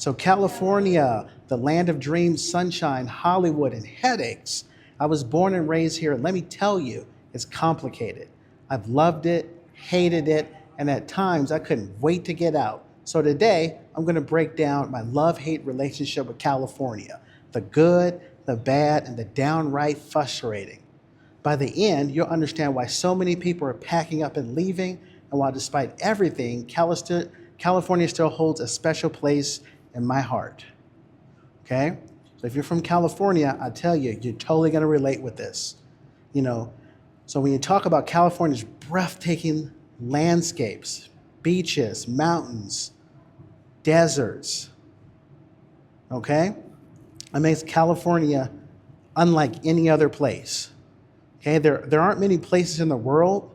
So California, the land of dreams, sunshine, Hollywood, and headaches. I was born and raised here. Let me tell you, it's complicated. I've loved it, hated it, and at times I couldn't wait to get out. So today, I'm going to break down my love-hate relationship with California, the good, the bad, and the downright frustrating. By the end, you'll understand why so many people are packing up and leaving, and why despite everything, California still holds a special place in my heart. Okay? So if you're from California, I tell you, you're totally going to relate with this. You know, so when you talk about California's breathtaking landscapes, beaches, mountains, deserts, okay? It makes California unlike any other place. Okay, there aren't many places in the world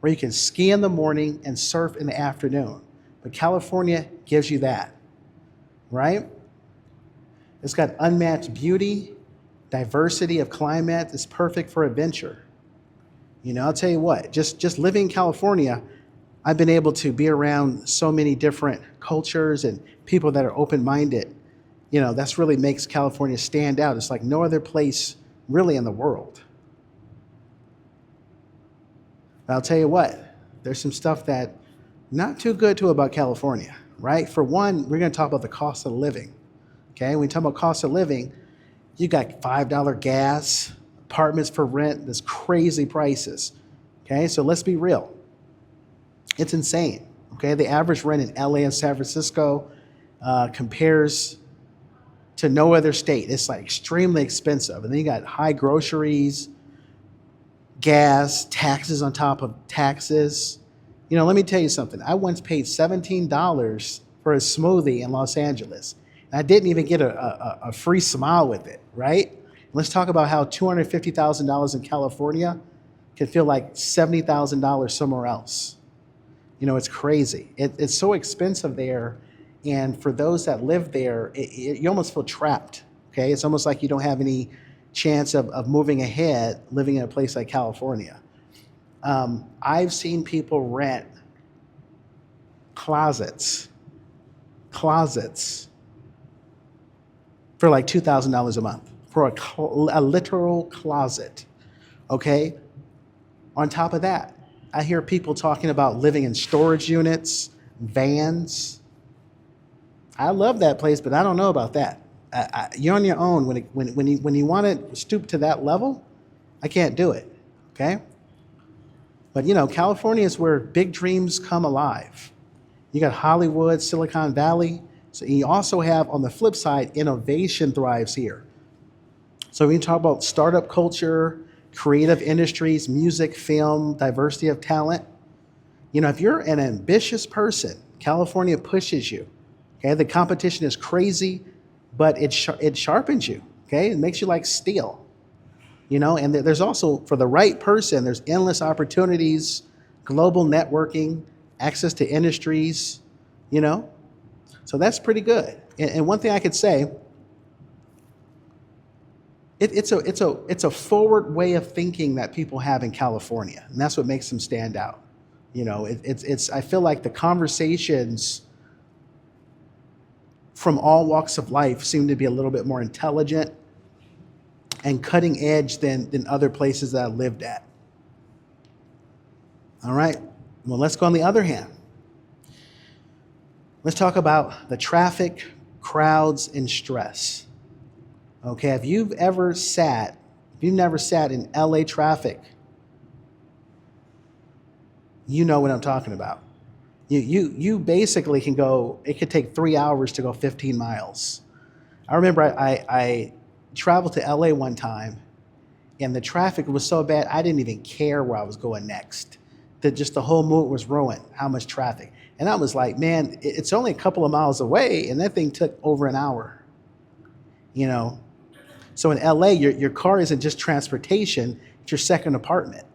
where you can ski in the morning and surf in the afternoon, but California gives you that, right? It's got unmatched beauty, diversity of climate. It's perfect for adventure. You know, I'll tell you what, just living in California, I've been able to be around so many different cultures and people that are open-minded. You know, that's really makes California stand out. It's like no other place really in the world. But I'll tell you what, there's some stuff that not too good to about California, right? For one, we're going to talk about the cost of living. Okay, when we talk about cost of living, you got $5 gas, apartments for rent, there's crazy prices. Okay, so let's be real. It's insane. Okay, the average rent in LA and San Francisco compares to no other state. It's like extremely expensive. And then you got high groceries, gas, taxes on top of taxes. You know, let me tell you something. I once paid $17 for a smoothie in Los Angeles. And I didn't even get a free smile with it, right? Let's talk about how $250,000 in California can feel like $70,000 somewhere else. You know, it's crazy. It's so expensive there. And for those that live there, you almost feel trapped. Okay, it's almost like you don't have any chance of moving ahead living in a place like California. I've seen people rent closets for like $2,000 a month for a literal closet. Okay. On top of that, I hear people talking about living in storage units, vans. I love that place, but I don't know about that. You're on your own when you want to stoop to that level. I can't do it. Okay. But you know, California is where big dreams come alive. You got Hollywood, Silicon Valley. So you also have on the flip side, innovation thrives here. So when you talk about startup culture, creative industries, music, film, diversity of talent, you know, if you're an ambitious person, California pushes you. Okay, the competition is crazy, but it sharpens you. Okay, it makes you like steel. You know, and there's also, for the right person, there's endless opportunities, global networking, access to industries, you know. So that's pretty good. And one thing I could say, it's a forward way of thinking that people have in California, and that's what makes them stand out. You know, it's I feel like the conversations from all walks of life seem to be a little bit more intelligent and cutting edge than other places that I lived at. All right. Well, let's go on the other hand. Let's talk about the traffic, crowds, and stress. Okay, if you've never sat in LA traffic, you know what I'm talking about. You basically can go, it could take 3 hours to go 15 miles. I remember I traveled to LA one time and the traffic was so bad I didn't even care where I was going next. The whole mood was ruined, how much traffic. And I was like, man, it's only a couple of miles away, and that thing took over an hour. You know, so in LA, your car isn't just transportation; it's your second apartment.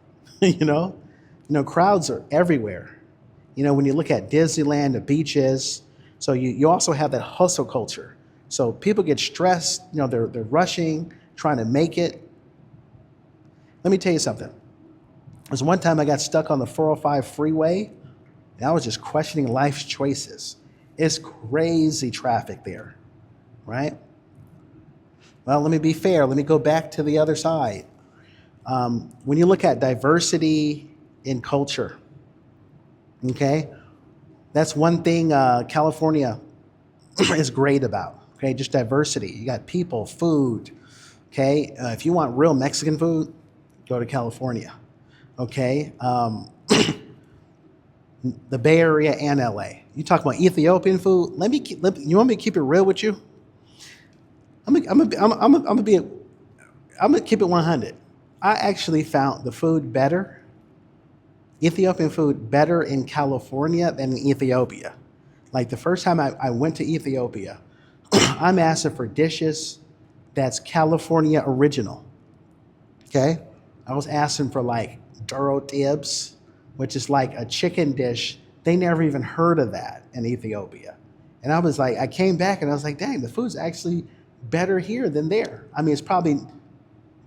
You know, crowds are everywhere. You know, when you look at Disneyland, the beaches, so you also have that hustle culture. So people get stressed. You know, they're rushing, trying to make it. Let me tell you something. There's one time I got stuck on the 405 freeway. And I was just questioning life's choices. It's crazy traffic there, right? Well, let me be fair. Let me go back to the other side. When you look at diversity in culture, okay, that's one thing California is great about. Okay, just diversity. You got people, food. Okay, if you want real Mexican food, go to California. Okay, the Bay Area and LA. You talk about Ethiopian food. You want me to keep it real with you? I'm gonna keep it 100. I actually found the food better, Ethiopian food better in California than in Ethiopia. Like the first time I went to Ethiopia, I'm asking for dishes that's California original. Okay, I was asking for like duro tibs, which is like a chicken dish. They never even heard of that in Ethiopia. And I was like, I came back and I was like, dang, the food's actually better here than there. I mean, it's probably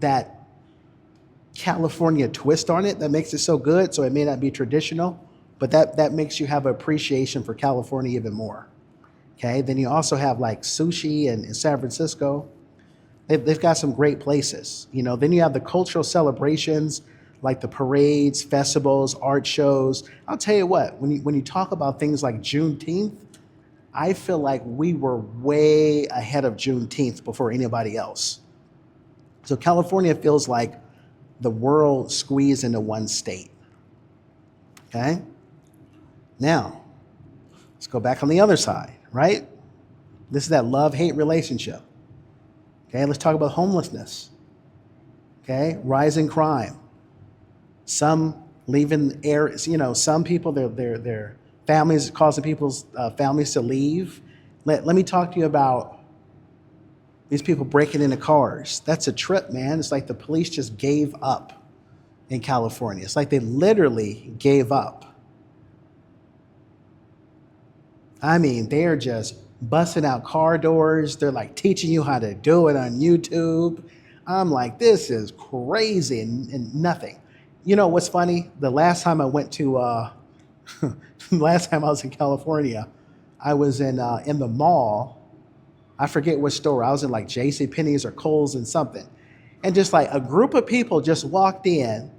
that California twist on it that makes it so good. So it may not be traditional, but that makes you have appreciation for California even more. Okay. Then you also have like sushi in San Francisco. They've got some great places. Then you have the cultural celebrations like the parades, festivals, art shows. I'll tell you what, when you talk about things like Juneteenth, I feel like we were way ahead of Juneteenth before anybody else. So California feels like the world squeezed into one state. Okay? Now, let's go back on the other side, right? This is that love-hate relationship. Okay, let's talk about homelessness. Okay, rising crime. Some leaving areas, some people, their families, causing people's families to leave. Let me talk to you about these people breaking into cars. That's a trip, man. It's like the police just gave up in California. It's like they literally gave up. I mean, they're just busting out car doors. They're like teaching you how to do it on YouTube. I'm like, this is crazy and nothing. You know what's funny? The last time I went to, last time I was in California, I was in the mall. I forget what store. I was in like J.C. Penney's or Kohl's and something. And just like a group of people just walked in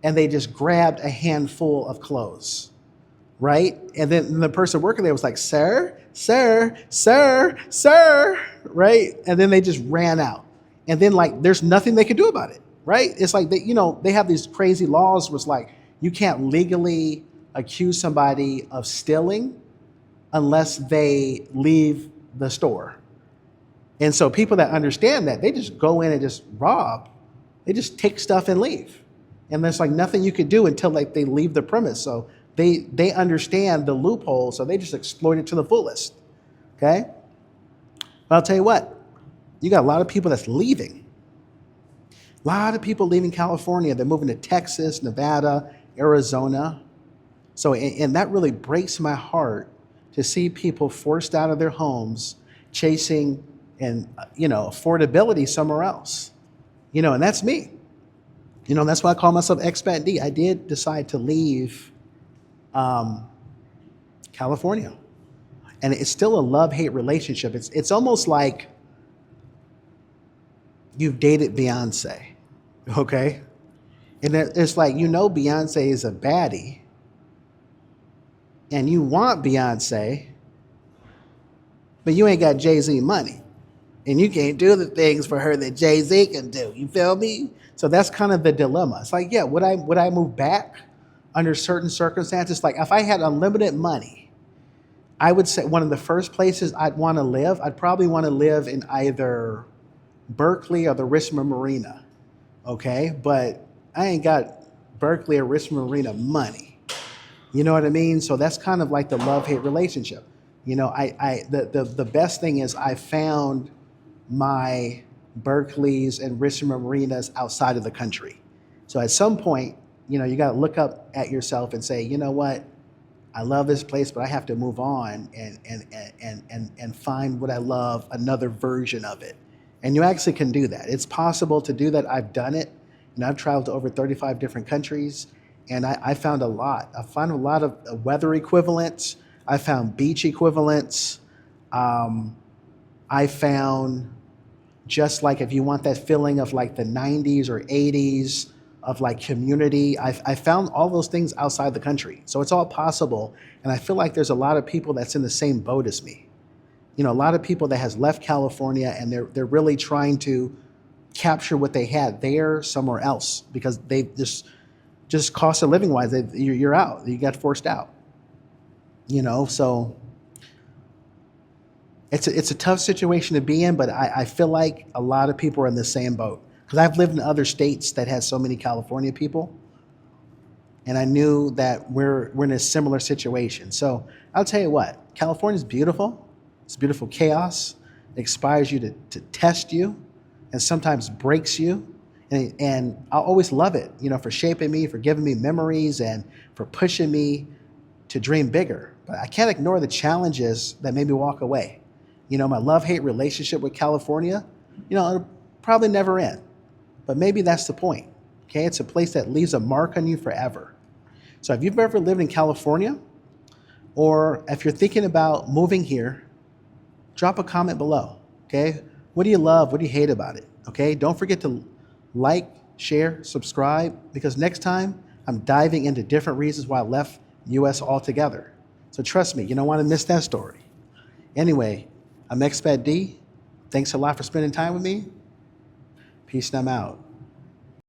and they just grabbed a handful of clothes, right? And then the person working there was like, sir, sir, sir, sir, right? And then they just ran out. And then like there's nothing they could do about it, right? It's like they have these crazy laws where it's like you can't legally accuse somebody of stealing unless they leave the store. And so people that understand that, they just go in and just rob. They just take stuff and leave. And there's like nothing you could do until like they leave the premise. So they understand the loophole, so they just exploit it to the fullest. Okay? But I'll tell you what, you got a lot of people that's leaving. A lot of people leaving California. They're moving to Texas, Nevada, Arizona. So, and that really breaks my heart to see people forced out of their homes chasing affordability somewhere else. And that's me. That's why I call myself Expat D. I did decide to leave California. And it's still a love-hate relationship. It's almost like you've dated Beyonce, okay? And it's like, Beyonce is a baddie, and you want Beyonce, but you ain't got Jay-Z money. And you can't do the things for her that Jay-Z can do. You feel me? So that's kind of the dilemma. It's like, yeah, would I move back under certain circumstances? Like if I had unlimited money, I would say one of the first places I'd want to live, I'd probably want to live in either Berkeley or the Richmond Marina. Okay? But I ain't got Berkeley or Richmond Marina money. You know what I mean? So that's kind of like the love-hate relationship. The best thing is I found my Berkeley's and Richmond Marinas outside of the country. So at some point, you got to look up at yourself and say, you know what? I love this place, but I have to move on and find what I love, another version of it. And you actually can do that. It's possible to do that. I've done it. I've traveled to over 35 different countries, and I found a lot. I found a lot of weather equivalents. I found beach equivalents. Um, I found just like if you want that feeling of like the 90s or 80s of like community, I found all those things outside the country. So it's all possible. And I feel like there's a lot of people that's in the same boat as me. You know, a lot of people that has left California and they're really trying to capture what they had there somewhere else because they just cost of living wise, you're out. You got forced out. You know, so it's a tough situation to be in, but I feel like a lot of people are in the same boat because I've lived in other states that had so many California people, and I knew that we're in a similar situation. So I'll tell you what, California is beautiful. It's beautiful chaos. It inspires you to test you, and sometimes breaks you. And I'll always love it, you know, for shaping me, for giving me memories, and for pushing me to dream bigger. But I can't ignore the challenges that made me walk away. You know, my love-hate relationship with California, you know, it'll probably never end. But maybe that's the point. Okay, it's a place that leaves a mark on you forever. So if you've ever lived in California, or if you're thinking about moving here, drop a comment below. Okay, what do you love? What do you hate about it? Okay, don't forget to like, share, subscribe, because next time I'm diving into different reasons why I left US altogether. So trust me, you don't want to miss that story. Anyway, I'm Expat D. Thanks a lot for spending time with me. Peace and I'm out.